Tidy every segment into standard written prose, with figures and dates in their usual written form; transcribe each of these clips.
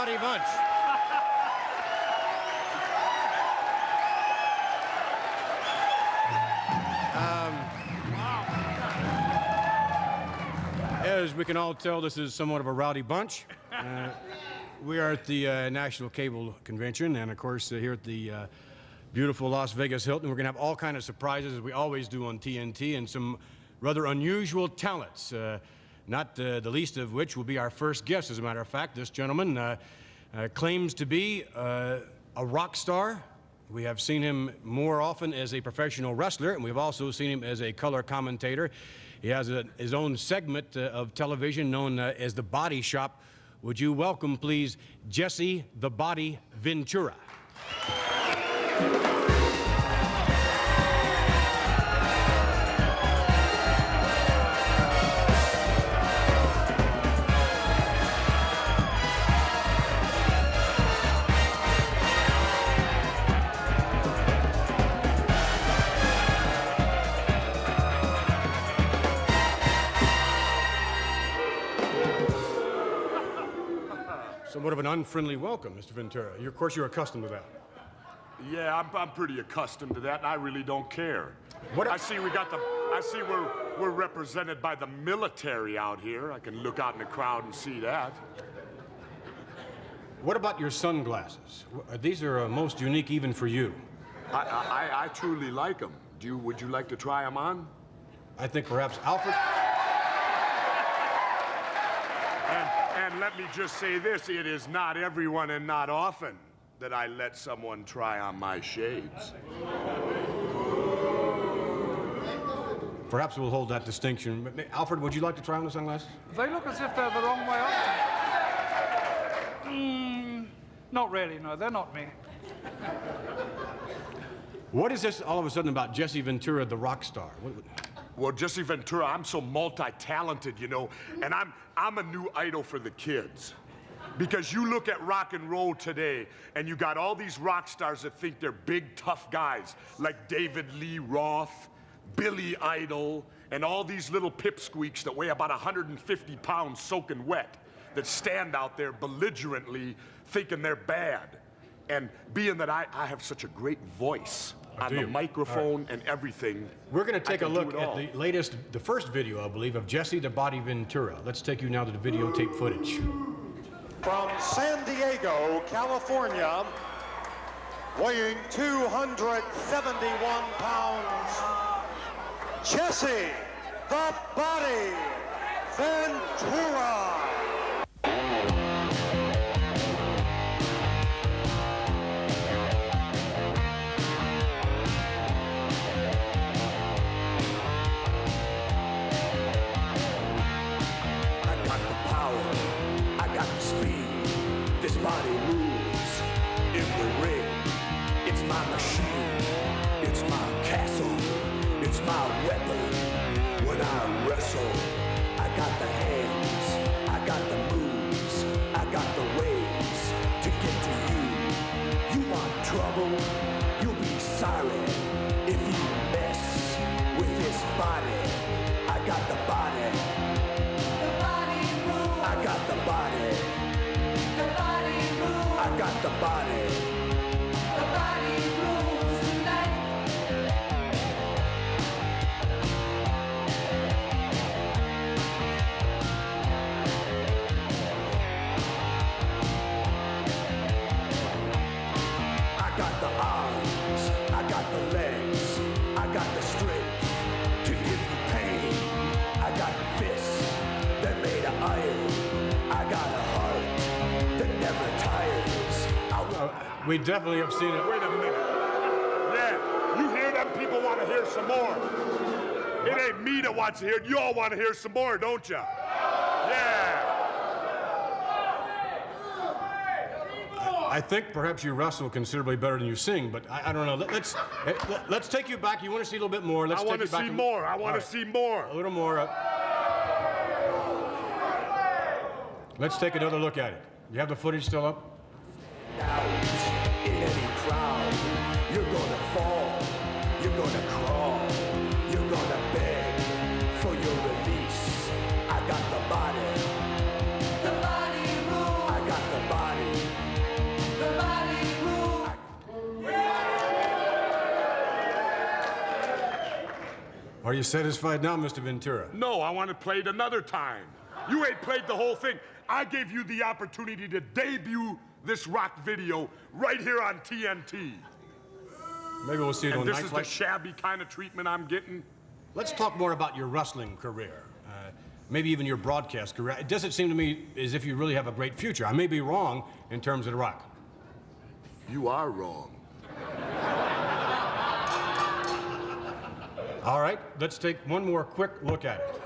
rowdy bunch. As we can all tell, this is somewhat of a rowdy bunch. We are at the National Cable Convention, and of course here at the beautiful Las Vegas Hilton. We're going to have all kinds of surprises, as we always do on TNT, and some rather unusual talents, not the least of which will be our first guest. As a matter of fact, this gentleman claims to be a rock star. We have seen him more often as a professional wrestler, and we've also seen him as a color commentator. He has his own segment of television known as The Body Shop. Would you welcome, please, Jesse the Body Ventura. Somewhat of an unfriendly welcome, Mr. Ventura. Of course, you're accustomed to that. Yeah, I'm pretty accustomed to that, and I really don't care. What? I see we're represented by the military out here. I can look out in the crowd and see that. What about your sunglasses? These are most unique even for you. I truly like them. Would you like to try them on? I think perhaps Alfred... And let me just say this, it is not everyone and not often that I let someone try on my shades. Perhaps we'll hold that distinction. Alfred, would you like to try on the sunglasses? They look as if they're the wrong way up. Not really, no, they're not me. What is this all of a sudden about Jesse Ventura, the rock star? Well, Jesse Ventura, I'm so multi-talented, you know, and I'm a new idol for the kids. Because you look at rock and roll today, and you got all these rock stars that think they're big, tough guys, like David Lee Roth, Billy Idol, and all these little pipsqueaks that weigh about 150 pounds soaking wet, that stand out there belligerently thinking they're bad. And being that I have such a great voice on the microphone and everything. We're going to take a look at the first video, I believe, of Jesse the Body Ventura. Let's take you now to the videotape footage. From San Diego, California, weighing 271 pounds, Jesse the Body Ventura. This body moves in the ring. It's my machine. It's my castle. It's my weapon. When I wrestle, I got the hands. I got the moves. I got the ways to get to you. You want trouble? You'll be sorry if you mess with this body. I got the body. The body moves. I got the body. I got the body. The body rules tonight. I got the arms. I got the legs. I got the strength to give you pain. I got fists that made of iron. I got a heart that never tires. We definitely have seen it. Wait a minute. Yeah, you hear them? People want to hear some more. It ain't me that wants to hear it. You all want to hear some more, don't you? Yeah. I think perhaps you wrestle considerably better than you sing, but I don't know. Let's take you back. You want to see a little bit more? I want to see more. I want to see more. A little more. Let's take another look at it. You have the footage still up? Out in any crowd, you're gonna fall, you're gonna crawl, you're gonna beg for your release. I got the body. The body moves. I got the body. Are you satisfied now, Mr. Ventura? No, I want it played another time. You ain't played the whole thing. I gave you the opportunity to debut this rock video right here on TNT. Maybe we'll see it on And this nights is like... the shabby kind of treatment I'm getting? Let's talk more about your wrestling career. Maybe even your broadcast career. It doesn't seem to me as if you really have a great future. I may be wrong in terms of the rock. You are wrong. All right, let's take one more quick look at it.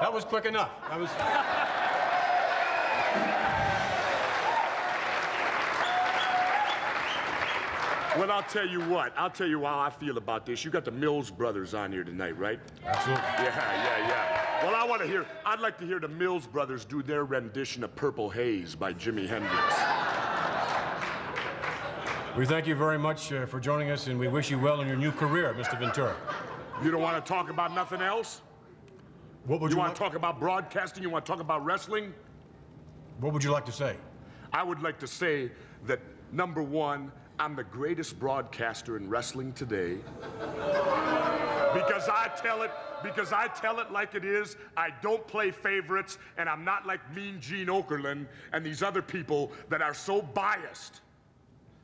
That was quick enough. That was... Well, I'll tell you what. I'll tell you how I feel about this. You got the Mills brothers on here tonight, right? Absolutely. Yeah. Well, I'd like to hear the Mills brothers do their rendition of Purple Haze by Jimi Hendrix. We thank you very much for joining us, and we wish you well in your new career, Mr. Ventura. You don't want to talk about nothing else? What would You you want to talk about broadcasting? You want to talk about wrestling? What would you like to say? I would like to say that, number one, I'm the greatest broadcaster in wrestling today. Because I tell it like it is. I don't play favorites, and I'm not like Mean Gene Okerlund and these other people that are so biased.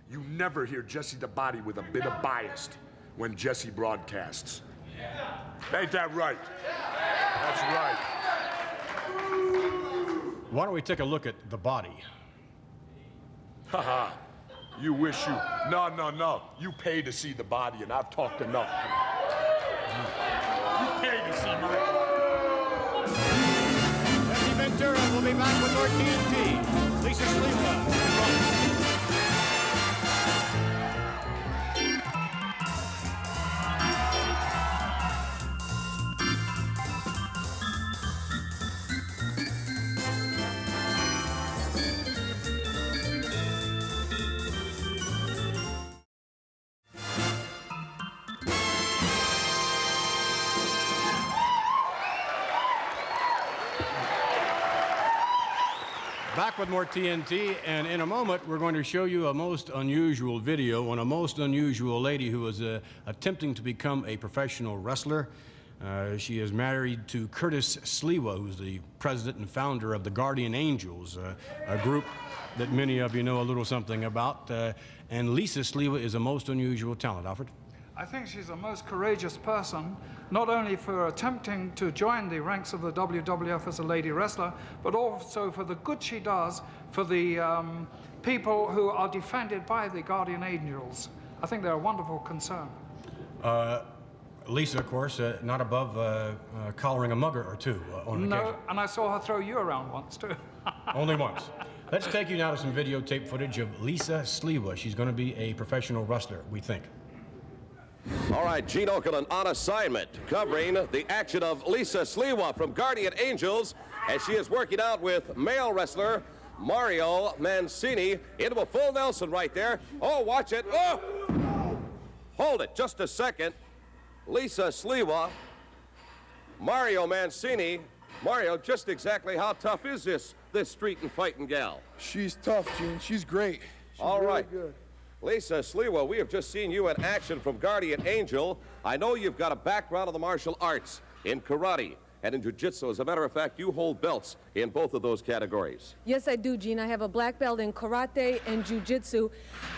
You never hear Jesse the Body with a bit of bias when Jesse broadcasts. Ain't that right? That's right. Why don't we take a look at the body? Haha. You wish you... No. You pay to see the body, and I've talked enough. You pay to see my... Jesse Ventura will be back with more TNT. Lisa Sliwa. Back with more TNT, and in a moment, we're going to show you a most unusual video on a most unusual lady who is attempting to become a professional wrestler. She is married to Curtis Sliwa, who's the president and founder of the Guardian Angels, a group that many of you know a little something about. And Lisa Sliwa is a most unusual talent. Alfred? I think she's a most courageous person, not only for attempting to join the ranks of the WWF as a lady wrestler, but also for the good she does for the people who are defended by the Guardian Angels. I think they're a wonderful concern. Lisa, of course, not above collaring a mugger or two on occasion. No, and I saw her throw you around once, too. Only once. Let's take you now to some videotape footage of Lisa Sliwa. She's going to be a professional wrestler, we think. All right, Gene Okerlund on assignment, covering the action of Lisa Sliwa from Guardian Angels, as she is working out with male wrestler Mario Mancini into a full Nelson right there. Oh, watch it. Oh! Hold it just a second. Lisa Sliwa, Mario Mancini. Mario, just exactly how tough is this street and fighting gal? She's tough, Gene. She's great. She's All really right. good. Lisa Sliwa, we have just seen you in action from Guardian Angel. I know you've got a background in the martial arts, in karate, and in jiu-jitsu. As a matter of fact, you hold belts in both of those categories. Yes, I do, Gene. I have a black belt in karate and jiu-jitsu.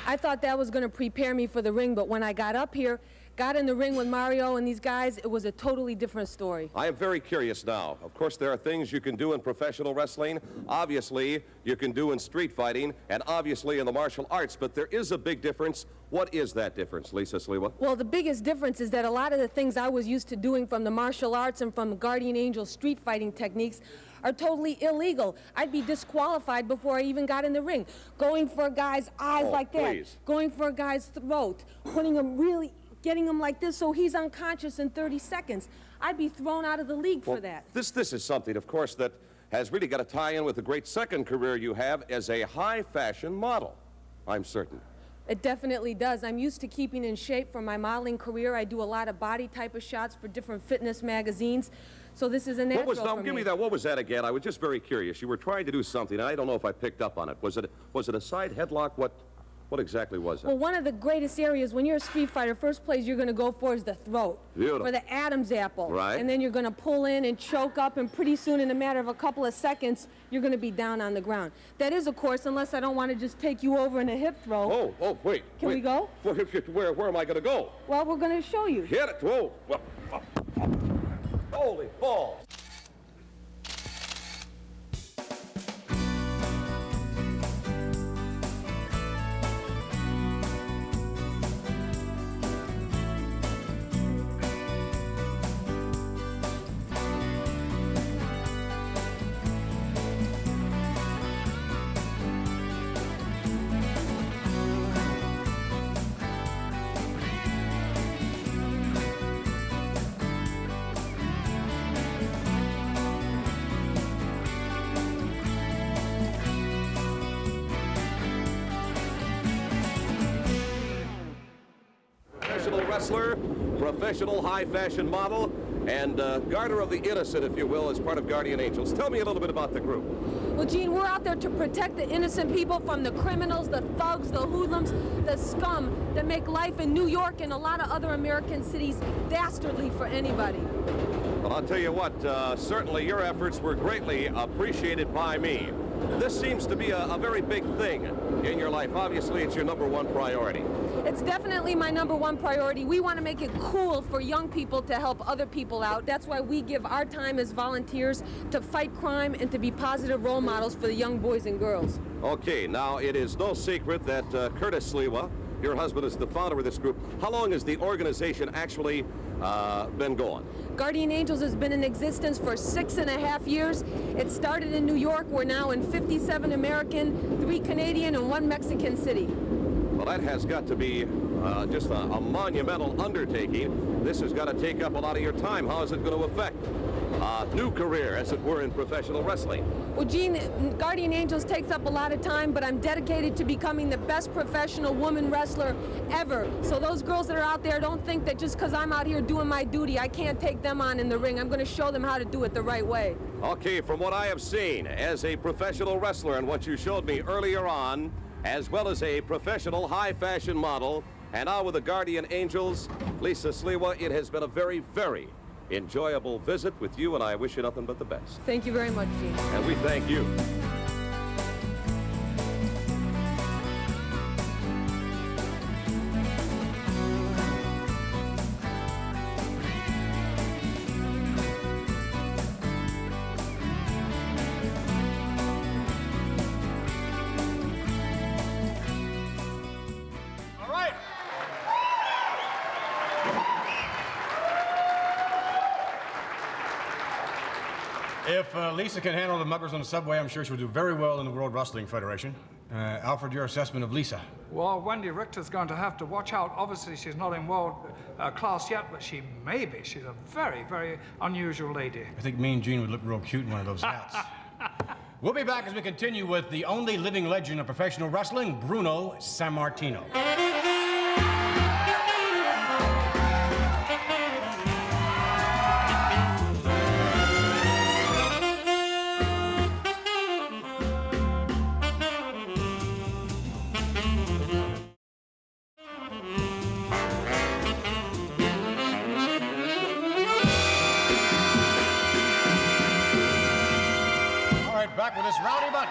I thought that was going to prepare me for the ring, but when I got up here, got in the ring with Mario and these guys, it was a totally different story. I am very curious now. Of course, there are things you can do in professional wrestling. Obviously, you can do in street fighting, and obviously in the martial arts, but there is a big difference. What is that difference, Lisa Sliwa? Well, the biggest difference is that a lot of the things I was used to doing from the martial arts and from the Guardian Angel street fighting techniques are totally illegal. I'd be disqualified before I even got in the ring. Going for a guy's eyes like that, please. Going for a guy's throat, putting him really, getting him like this so he's unconscious in 30 seconds. I'd be thrown out of the league for that. This is something, of course, that has really got to tie in with the great second career you have as a high-fashion model, I'm certain. It definitely does. I'm used to keeping in shape for my modeling career. I do a lot of body type of shots for different fitness magazines. So this is a natural Now, for give me that. What was that again? I was just very curious. You were trying to do something, and I don't know if I picked up on it. Was it a side headlock? What exactly was it? Well, one of the greatest areas when you're a street fighter, first place you're going to go for is the throat. Beautiful. For the Adam's apple. Right. And then you're going to pull in and choke up, and pretty soon, in a matter of a couple of seconds, you're going to be down on the ground. That is, of course, unless I don't want to just take you over in a hip throw. Wait. Can we go? Where am I going to go? Well, we're going to show you. Hit it. Whoa. Holy balls. Professional wrestler, professional high fashion model, and garter of the innocent, if you will, as part of Guardian Angels. Tell me a little bit about the group. Well, Gene, we're out there to protect the innocent people from the criminals, the thugs, the hoodlums, the scum that make life in New York and a lot of other American cities dastardly for anybody. Well, I'll tell you what, certainly your efforts were greatly appreciated by me. This seems to be a very big thing in your life. Obviously, it's your #1 priority. It's definitely my #1 priority. We want to make it cool for young people to help other people out. That's why we give our time as volunteers to fight crime and to be positive role models for the young boys and girls. Okay, now it is no secret that Curtis Sliwa, your husband, is the founder of this group. How long has the organization actually been going? Guardian Angels has been in existence for 6.5 years. It started in New York. We're now in 57 American, 3 Canadian, and 1 Mexican city. Well, that has got to be just a monumental undertaking. This has got to take up a lot of your time. How is it going to affect a new career, as it were, in professional wrestling? Well, Gene, Guardian Angels takes up a lot of time, but I'm dedicated to becoming the best professional woman wrestler ever. So those girls that are out there, don't think that just because I'm out here doing my duty, I can't take them on in the ring. I'm going to show them how to do it the right way. Okay, from what I have seen as a professional wrestler and what you showed me earlier on, as well as a professional high fashion model, and now with the Guardian Angels, Lisa Sliwa, it has been a very, very enjoyable visit with you, and I wish you nothing but the best. Thank you very much, Gene. And we thank you. All right. If Lisa can handle the muggers on the subway, I'm sure she'll do very well in the World Wrestling Federation. Alfred, your assessment of Lisa? Well, Wendy Richter's going to have to watch out. Obviously, she's not in world class yet, but she may be. She's a very, very unusual lady. I think Mean Gene would look real cute in one of those hats. We'll be back as we continue with the only living legend of professional wrestling, Bruno Sammartino. Back with this rowdy bunch.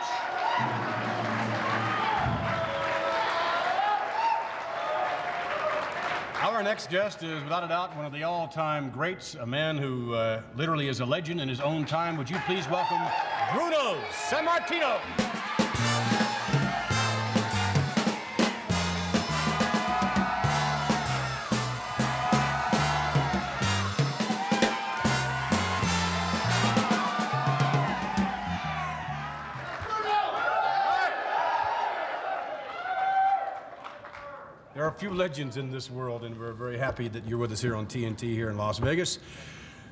Our next guest is, without a doubt, one of the all-time greats, a man who literally is a legend in his own time. Would you please welcome Bruno Sammartino? There are a few legends in this world, and we're very happy that you're with us here on TNT here in Las Vegas.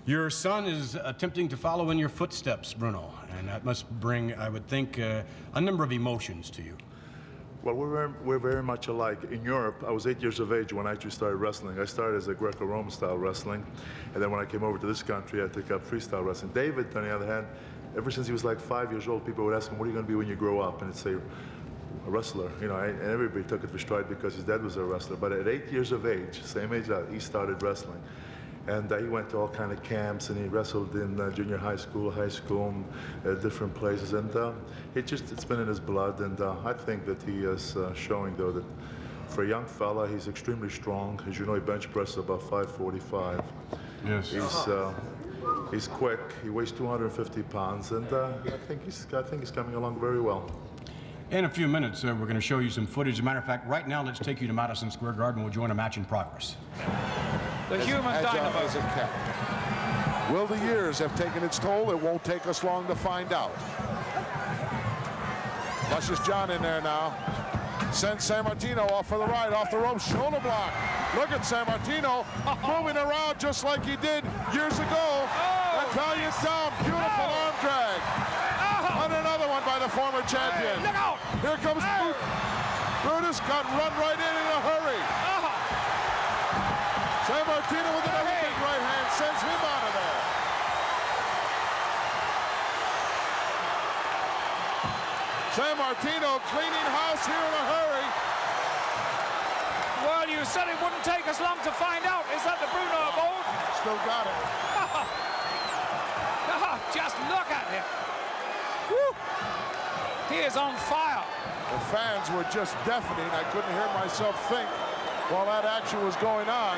Your son is attempting to follow in your footsteps, Bruno, and that must bring, I would think, a number of emotions to you. Well, we're very much alike. In Europe, I was 8 years of age when I actually started wrestling. I started as a Greco-Roman style wrestling, and then when I came over to this country, I took up freestyle wrestling. David, on the other hand, ever since he was like 5 years old, people would ask him, what are you going to be when you grow up? And he'd say, a wrestler, you know, and everybody took it for stride because his dad was a wrestler. But at 8 years of age, same age he started wrestling. And he went to all kind of camps, and he wrestled in junior high school, different places. And it's been in his blood. And I think that he is showing, though, that for a young fella, he's extremely strong. As you know, he bench presses about 545. Yes. He's quick. He weighs 250 pounds, and I think he's coming along very well. In a few minutes, we're going to show you some footage. As a matter of fact, right now, let's take you to Madison Square Garden. We'll join a match in progress. The human dynamo. As a cat. Will the years have taken its toll? It won't take us long to find out. Luscious John in there now. Sends Sammartino off for the right, off the ropes, shoulder block. Look at Sammartino moving around just like he did years ago. Italian Tom, beautiful arm drag. And another one by the former champion. Look out! Here comes Brutus, got run right in a hurry. Sammartino with another big right hand sends him out of there. Sammartino cleaning house here in a hurry. Well, you said it wouldn't take us long to find out. Is that the Bruno of old? Still got it. Just look at him. Woo. He is on fire. The fans were just deafening. I couldn't hear myself think while that action was going on.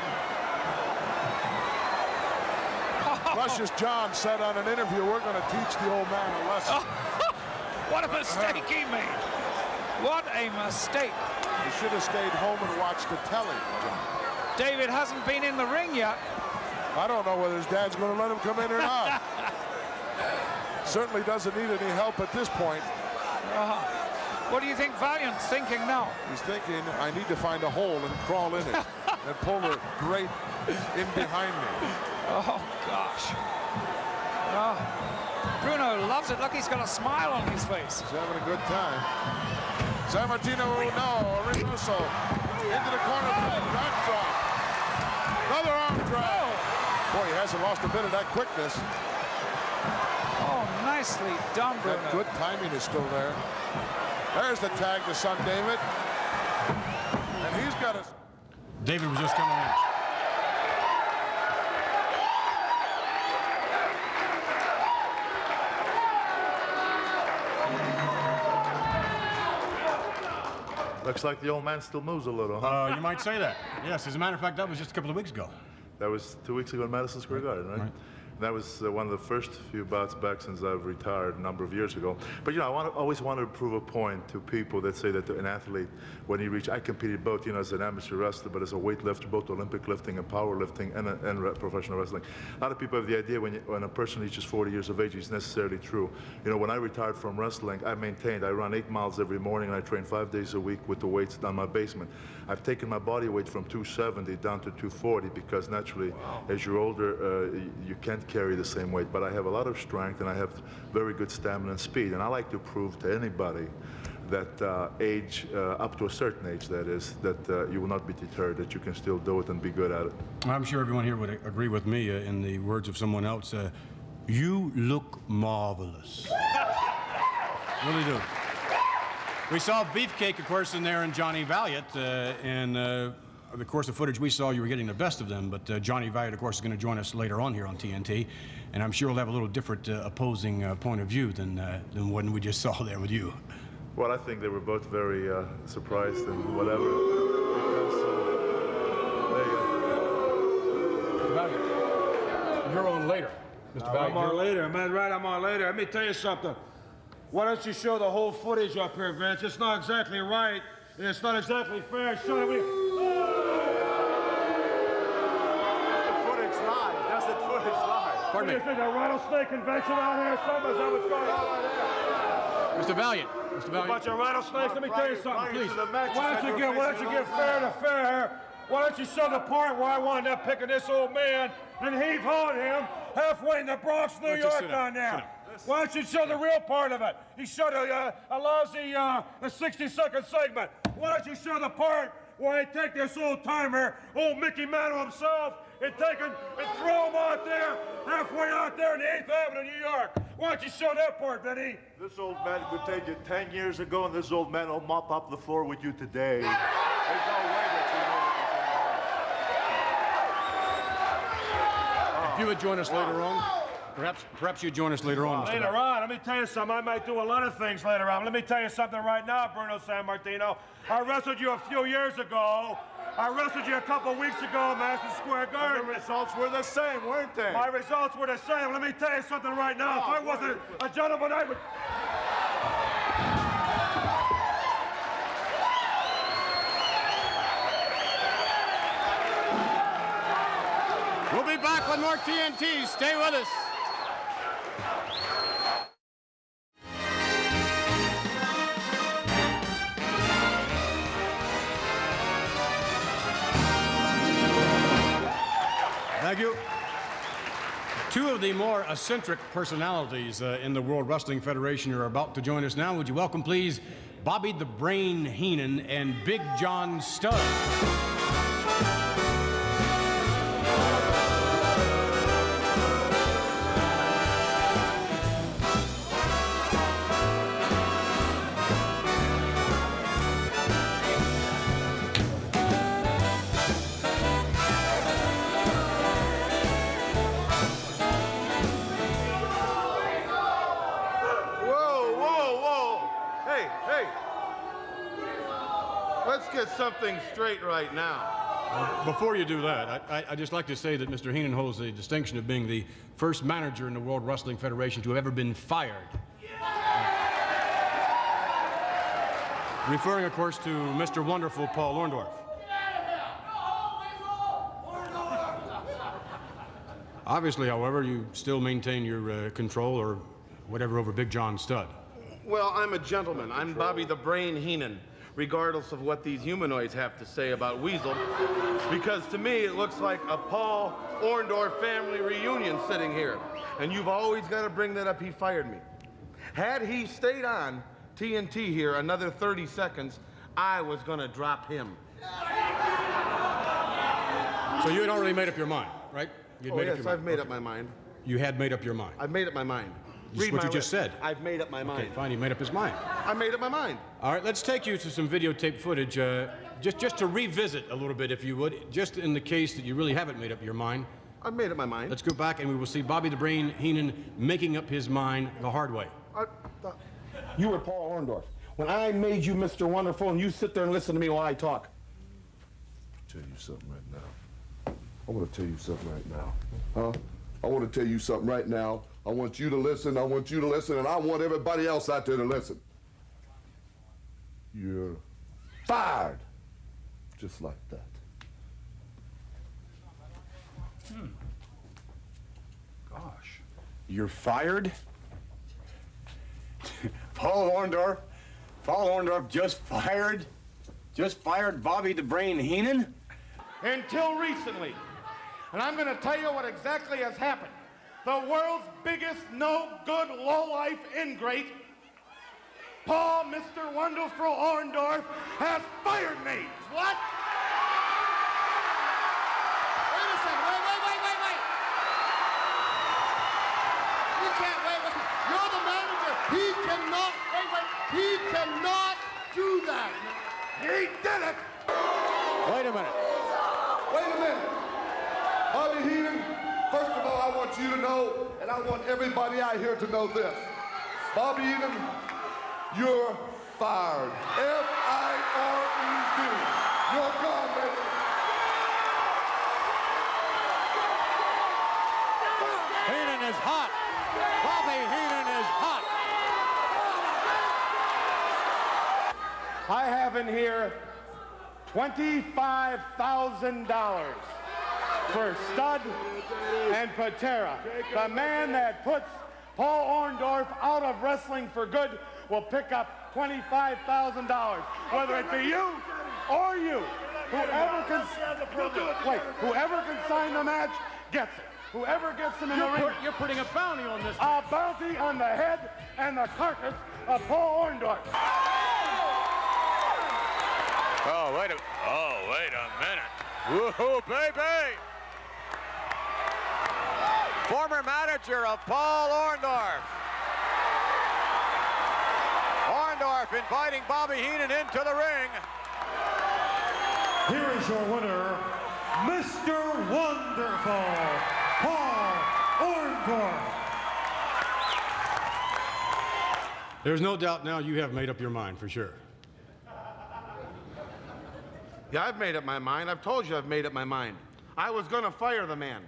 Luscious John said on an interview, we're going to teach the old man a lesson. What a mistake he made. What a mistake. He should have stayed home and watched the telly, John. David hasn't been in the ring yet. I don't know whether his dad's going to let him come in or not. Certainly doesn't need any help at this point. What do you think Valiant's thinking now? He's thinking, I need to find a hole and crawl in it and pull the grate in behind me. Oh, gosh. Bruno loves it. Look, he's got a smile on his face. He's having a good time. Sammartino, no, Reynoso into the corner, back drop. Another arm drag. Boy, he hasn't lost a bit of that quickness. Oh, nicely done, Bruno. That good timing is still there. There's the tag to son David. And he's got a... David was just coming in. Looks like the old man still moves a little. You might say that. Yes, as a matter of fact, that was just a couple of weeks ago. That was 2 weeks ago in Madison Square Garden, right? That was one of the first few bouts back since I've retired a number of years ago. But, you know, always wanted to prove a point to people that say that an athlete, when he reached, I competed both, you know, as an amateur wrestler, but as a weightlifter, both Olympic lifting and powerlifting and professional wrestling. A lot of people have the idea when a person reaches 40 years of age, it's necessarily true. You know, when I retired from wrestling, I run 8 miles every morning, and I train 5 days a week with the weights down my basement. I've taken my body weight from 270 down to 240 because naturally, as you're older, you can't carry the same weight, but I have a lot of strength and I have very good stamina and speed, and I like to prove to anybody that age, up to a certain age that is, that you will not be deterred, that you can still do it and be good at it. I'm sure everyone here would agree with me in the words of someone else, you look marvelous. Really do. We saw Beefcake, of course, in there and Johnny Valiant, and the course of footage we saw, you were getting the best of them, but Johnny Valiant, of course, is going to join us later on here on TNT, and I'm sure he'll have a little different opposing point of view than when we just saw there with you. Well, I think they were both very surprised and whatever. Mr. Valiant, you're on later. Mr. Valiant, I'm on later, man. Right, I'm on later. Let me tell you something. Why don't you show the whole footage up here, Vince? It's not exactly right, and it's not exactly fair. Show it. What do you think, a rattlesnake convention out here or something? Is that what's going on right there? Mr. Valiant. Mr. Valiant. A bunch of rattlesnakes? Let me tell you something, please. Why don't you give fair to fair? Why don't you show the part where I wound up picking this old man and heave-hawing him halfway in the Bronx, New York down there? Why don't you show the real part of it? He showed a lousy 60-second segment. Why don't you show the part where I take this old timer, old Mickey Mantle himself, and take him and throw him out there, halfway out there in the 8th Avenue, New York? Why don't you show that part, Vinny? This old man could take you 10 years ago, and this old man will mop up the floor with you today. There's no way that you know If you would join us later on, perhaps you'd join us later on, Mr. Later on, let me tell you something. I might do a lot of things later on. Let me tell you something right now, Bruno Sammartino. I wrestled you a few years ago. I wrestled you a couple weeks ago, Madison Square Garden. The results were the same, weren't they? My results were the same. Let me tell you something right now. If I wasn't a gentleman, I would... We'll be back with more TNT. Stay with us. Thank you. Two of the more eccentric personalities in the World Wrestling Federation are about to join us now. Would you welcome, please, Bobby the Brain Heenan and Big John Studd. Let's get something straight right now. Before you do that, I'd just like to say that Mr. Heenan holds the distinction of being the first manager in the World Wrestling Federation to have ever been fired. Referring, of course, to Mr. Wonderful Paul Orndorff. Obviously, however, you still maintain your control or whatever over Big John Studd. Well, I'm a gentleman. I'm Bobby the Brain Heenan, regardless of what these humanoids have to say about Weasel, because to me it looks like a Paul Orndorff family reunion sitting here. And you've always got to bring that up. He fired me. Had he stayed on TNT here another 30 seconds, I was going to drop him. So you had already made up your mind, right? Yes, I've made up my mind. You had made up your mind? I've made up my mind. This is what you just said. I've made up my mind. Okay, fine, he made up his mind. I made up my mind. All right, let's take you to some videotape footage, just to revisit a little bit, if you would, just in the case that you really haven't made up your mind. I've made up my mind. Let's go back and we will see Bobby the Brain Heenan making up his mind the hard way. You were Paul Orndorff. When I made you Mr. Wonderful and you sit there and listen to me while I talk. I'll tell you something right now. I want to tell you something right now. Huh? I want to tell you something right now. I want you to listen, I want you to listen, and I want everybody else out there to listen. You're fired. Just like that. Gosh. You're fired? Paul Orndorff just fired Bobby the Brain Heenan? Until recently. And I'm going to tell you what exactly has happened. The world's biggest no-good, low-life ingrate, Paul Mr. Wonderful Orndorff, has fired me. What? Wait a second. Wait. You can't, wait. You're the manager. He cannot do that. He did it. Wait a minute. Wait a minute. Bobby Heenan, first of all, I want you to know, and I want everybody out here to know this. Bobby Heenan, you're fired. F-I-R-E-D. You're gone, baby. Heenan is hot. Bobby Heenan is hot. I have in here $25,000 for Studd and Patera. The man that puts Paul Orndorff out of wrestling for good will pick up $25,000, whether it be you or you. Whoever can sign the match gets it. Whoever gets him in the ring. You're putting a bounty on this. A bounty on the head and the carcass of Paul Orndorff. Oh, wait a minute. Woohoo, baby! Former manager of Paul Orndorff. Orndorff inviting Bobby Heenan into the ring. Here is your winner, Mr. Wonderful, Paul Orndorff. There's no doubt now you have made up your mind for sure. Yeah, I've made up my mind. I've told you I've made up my mind. I was going to fire the man.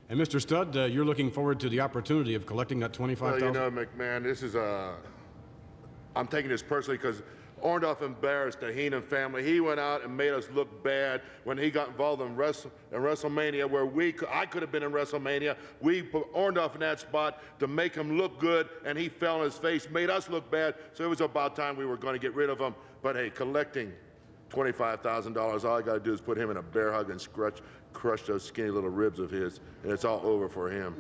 And Mr. Studd, you're looking forward to the opportunity of collecting that $25,000? Well, you know, McMahon, this is I'm taking this personally because Orndorff embarrassed the Heenan family. He went out and made us look bad when he got involved in WrestleMania, where I could have been in WrestleMania. We put Orndorff in that spot to make him look good, and he fell on his face, made us look bad. So it was about time we were going to get rid of him. But hey, collecting $25,000, all I got to do is put him in a bear hug and crush those skinny little ribs of his, and it's all over for him.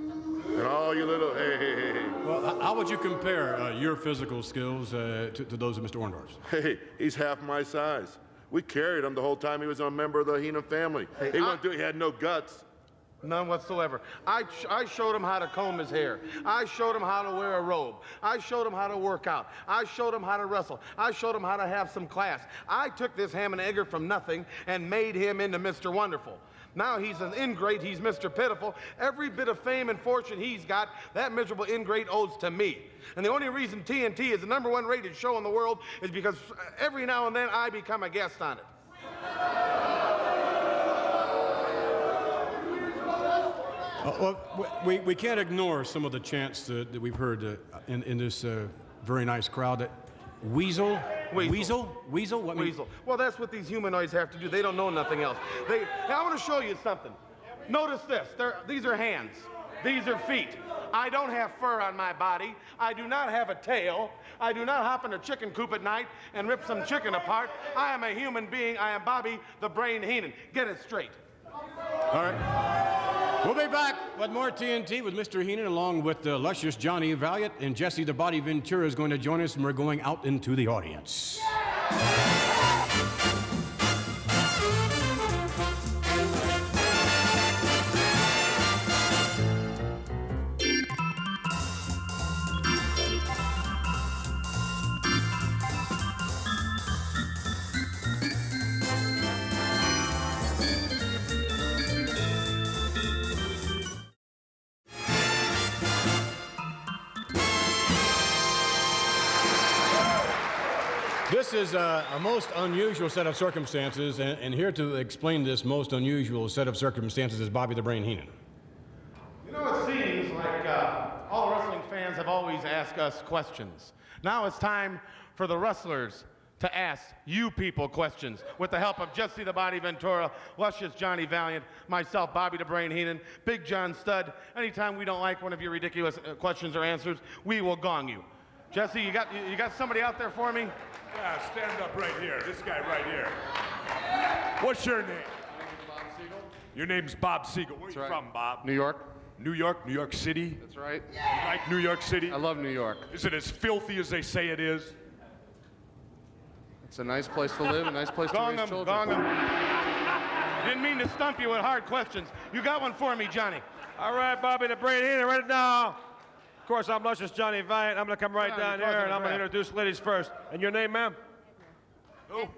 And all you little, hey. Well, how would you compare your physical skills to those of Mr. Orndorff's? Hey, he's half my size. We carried him the whole time he was a member of the Heenan family. Hey, he had no guts. None whatsoever. I showed him how to comb his hair. I showed him how to wear a robe. I showed him how to work out. I showed him how to wrestle. I showed him how to have some class. I took this ham and egger from nothing and made him into Mr. Wonderful. Now he's an ingrate, he's Mr. Pitiful. Every bit of fame and fortune he's got, that miserable ingrate owes to me. And the only reason TNT is the #1 rated show in the world is because every now and then I become a guest on it. We can't ignore some of the chants that we've heard in this very nice crowd. That Weasel? Weasel? What mean? Weasel. Well, that's what these humanoids have to do. They don't know nothing else. I want to show you something. Notice this. These are hands. These are feet. I don't have fur on my body. I do not have a tail. I do not hop in a chicken coop at night and rip some chicken apart. I am a human being. I am Bobby the Brain Heenan. Get it straight. All right. We'll be back with more TNT with Mr. Heenan along with the luscious Johnny Valiant, and Jesse the Body Ventura is going to join us, and we're going out into the audience. This is a most unusual set of circumstances, and here to explain this most unusual set of circumstances is Bobby the Brain Heenan. You know, it seems like all wrestling fans have always asked us questions. Now it's time for the wrestlers to ask you people questions with the help of Jesse the Body Ventura, luscious Johnny Valiant, myself, Bobby the Brain Heenan, Big John Studd. Anytime we don't like one of your ridiculous questions or answers, we will gong you. Jesse, you got somebody out there for me? Yeah, stand up right here. This guy right here. What's your name? My name's Bob Siegel. Your name's Bob Siegel. Where are you from, Bob? New York. New York? New York City? That's right. You like New York City? I love New York. Is it as filthy as they say it is? It's a nice place to live, a nice place to raise children. Gong 'em. Didn't mean to stump you with hard questions. You got one for me, Johnny. All right, Bobby the Brain Heenan, right now. Of course, I'm luscious Johnny Valiant. I'm going to come right down here, and I'm going to introduce ladies first. And your name, ma'am? Who?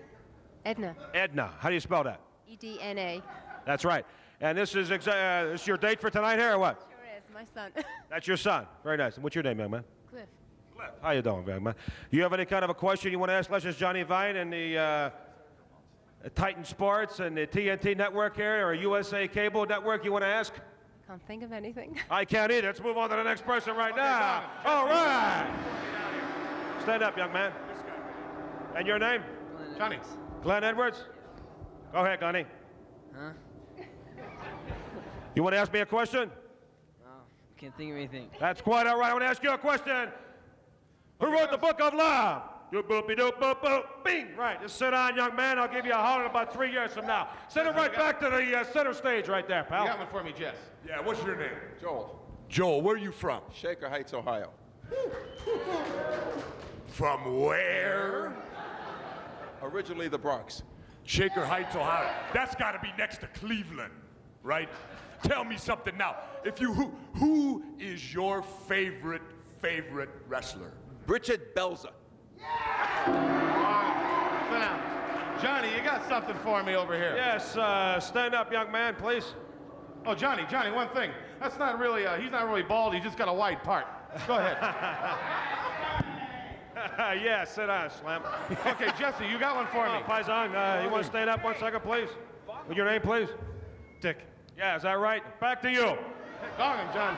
Edna. Edna. How do you spell that? E-D-N-A. That's right. And this is this your date for tonight here, or what? Sure is. My son. That's your son. Very nice. And what's your name, young man? Cliff. Cliff. How you doing, young man? You have any kind of a question you want to ask luscious Johnny Valiant and the Titan Sports and the TNT network here, or USA Cable network you want to ask? Can't think of anything. I can't either. Let's move on to the next person right now. All right. Stand up, young man. And your name? Johnny. Glenn Edwards? Go ahead, Gunny. Huh? You want to ask me a question? No, can't think of anything. That's quite all right. I want to ask you a question. Who wrote the Book of Love? Doop-boopy-doop-boop-boop. Bing! Right. Just sit down, young man. I'll give you a holler in about 3 years from now. Send it right back to the center stage right there, pal. You got one for me, Jess. Yeah, what's your name? Joel. Joel, where are you from? Shaker Heights, Ohio. From where? Originally the Bronx. Shaker Heights, Ohio. That's got to be next to Cleveland, right? Tell me something now. Who is your favorite wrestler? Bridget Belza. Sit down. Johnny, you got something for me over here. Yes, stand up, young man, please. Oh, Johnny, one thing. That's not really, he's not really bald, he's just got a wide part. Go ahead. Yeah, sit down, Slim. Okay, Jesse, you got one for me. Paisan, you want to stand up 1 second, please? With your name, please? Dick. Yeah, is that right? Back to you. Call him, John.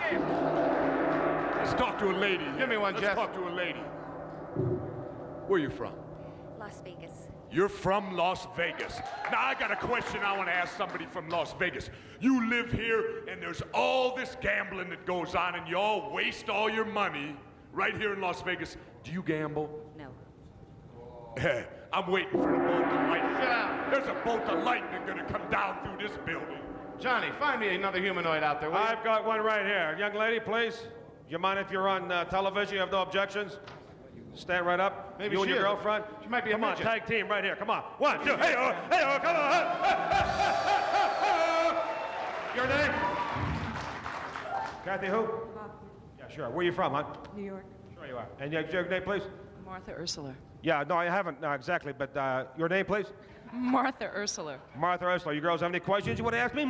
Let's talk to a lady. Give me one, Let's Jess. talk to a lady. Where you from? Las Vegas. You're from Las Vegas. Now, I got a question I want to ask somebody from Las Vegas. You live here, and there's all this gambling that goes on, and you all waste all your money right here in Las Vegas. Do you gamble? No. I'm waiting for the bolt of lightning. There's a bolt of lightning going to come down through this building. Johnny, find me another humanoid out there, will you? I've got one right here. Young lady, please. Do you mind if you're on television? You have no objections? Stand right up. Maybe you and she your is. girlfriend. She might be a Come on, midget. tag team right here. Come on. 1, 2, hey-oh, hey-oh, come on. Your name? Kathy who? Yeah, sure. Where you from, huh? New York. Sure you are. And your name, please? Martha Ursula. Yeah, no, I haven't exactly, but your name, please? Martha Ursula. Martha Ursula. You girls have any questions you want to ask me?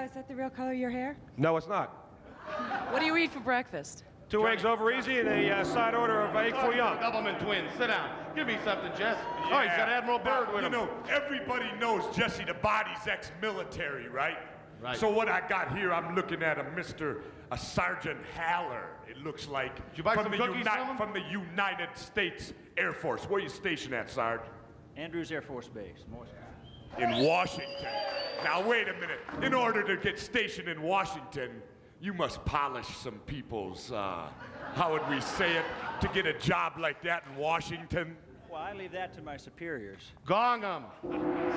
Is that the real color of your hair? No, it's not. What do you eat for breakfast? 2 eggs over easy and a side order of egg foo young. Doubleman twins. Sit down. Give me something, Jess. Oh, he's got Admiral Byrd with him. You know, everybody knows Jesse the Body's ex-military, right? Right. So what I got here, I'm looking at a Sergeant Haller. It looks like Did you buy some cookies from him? from the United States Air Force. Where are you stationed at, Sarge? Andrews Air Force Base. In Washington. Now wait a minute. In order to get stationed in Washington, you must polish some people's, how would we say it, to get a job like that in Washington? Well, I leave that to my superiors. Gong 'em.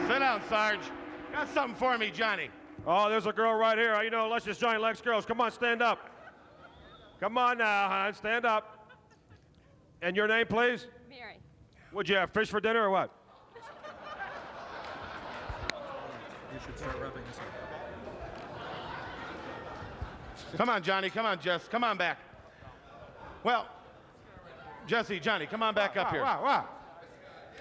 Sit down, Sarge. Got something for me, Johnny. Oh, there's a girl right here. You know, let's just join Lex girls. Come on, stand up. Come on now, hon, stand up. And your name, please? Mary. Would you have fish for dinner or what? You should start wrapping this up. Come on, Johnny. Come on, Jess. Come on back. Well, Jesse, Johnny, come on back up here. Wow.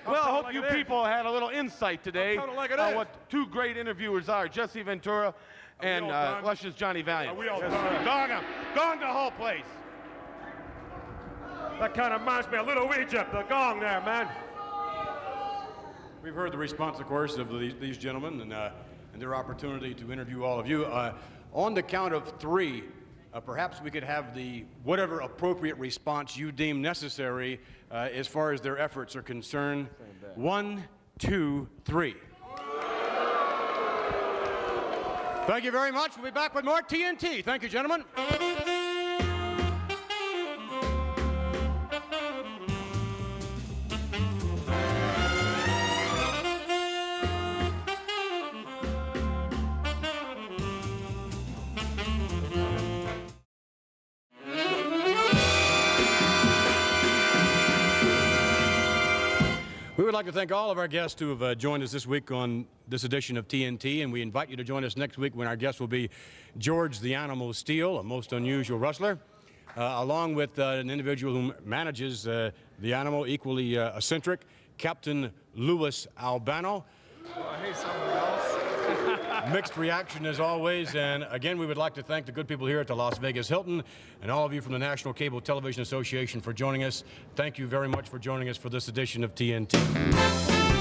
Well, I hope you people had a little insight today like on what two great interviewers are, Jesse Ventura and all done? luscious Johnny Valiant. Are we all done? Gong 'em. Gong the whole place. That kind of reminds me of Little Egypt, the gong there, man. We've heard the response, of course, of these gentlemen and their opportunity to interview all of you. On the count of 3, perhaps we could have the whatever appropriate response you deem necessary as far as their efforts are concerned. 1, 2, 3. Thank you very much. We'll be back with more TNT. Thank you, gentlemen. We would like to thank all of our guests who have joined us this week on this edition of TNT, and we invite you to join us next week when our guest will be George the Animal Steele, a most unusual wrestler, along with an individual who manages the animal, equally eccentric, Captain Louis Albano. Hey, someone else. Mixed reaction as always, and again we would like to thank the good people here at the Las Vegas Hilton and all of you from the National Cable Television Association for joining us. Thank you very much for joining us for this edition of TNT.